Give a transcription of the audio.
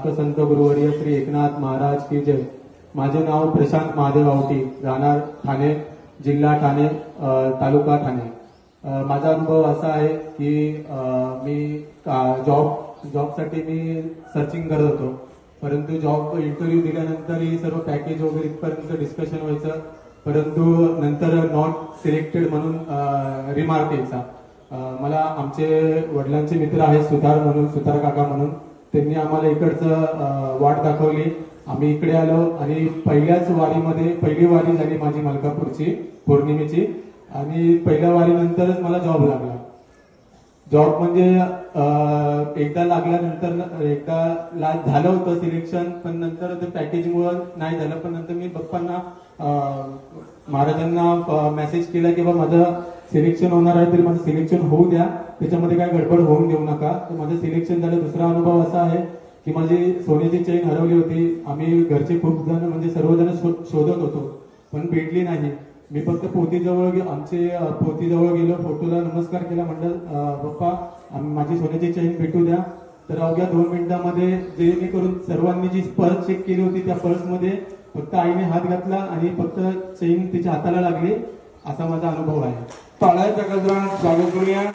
संत गुरुवर्य श्री एकनाथ महाराज की जय। माझे नाव प्रशांत महादेव आवटी, राहणार ठाणे, जिल्हा ठाणे, तालुका ठाणे। माझा अनुभव असा आहे की मी जॉबसाठी मी सर्चिंग करत होतो, परंतु जॉब इंटरव्ह्यू दिल्यानंतर ही सर्व पॅकेज वगैरे इथपर्यंत डिस्कशन व्हायचं, परंतु नंतर नॉट सिलेक्टेड म्हणून रिमार्क यायचा। मला आमचे वडिलांचे मित्र आहेत सुतार काका म्हणून, त्यांनी आम्हाला इकडचं वाट दाखवली। आम्ही इकडे आलो आणि पहिल्याच वारीमध्ये पहिली वारी झाली माझी मलकापूरची पौर्णिमेची, आणि पहिल्या वारीनंतरच मला जॉब लागला। जॉब म्हणजे एकदा लागल्यानंतर एकदा झालं होतं सिलेक्शन, पण नंतर ते पॅकेजमुळे नाही झालं। पण नंतर मी बाप्पांना महाराजांना मेसेज केला की बाबा माझं सिलेक्शन होणार आहे, तरी माझं सिलेक्शन होऊ द्या, त्याच्यामध्ये काय गडबड होऊन देऊ नका। तर माझं सिलेक्शन झालं। दुसरा अनुभव असा आहे की माझी सोन्याची चेन हरवली होती। आम्ही घरचे खूप जण म्हणजे सर्वजण शोधत होतो, पण भेटली नाही। मी फक्त पोतीजवळ गेलो, फोटोला नमस्कार केला, म्हणलं बाप्पा माझी सोन्याची चेन भेटू द्या। तर अवघ्या 2 मिनिटांमध्ये जेणेकरून सर्वांनी जी पर्स चेक केली होती त्या पर्समध्ये फक्त आईने हात घातला आणि फक्त चेन तिच्या हाताला लागली, असा माझा अनुभव आहे। टाळ्यांच्या गजरात स्वागत करूया।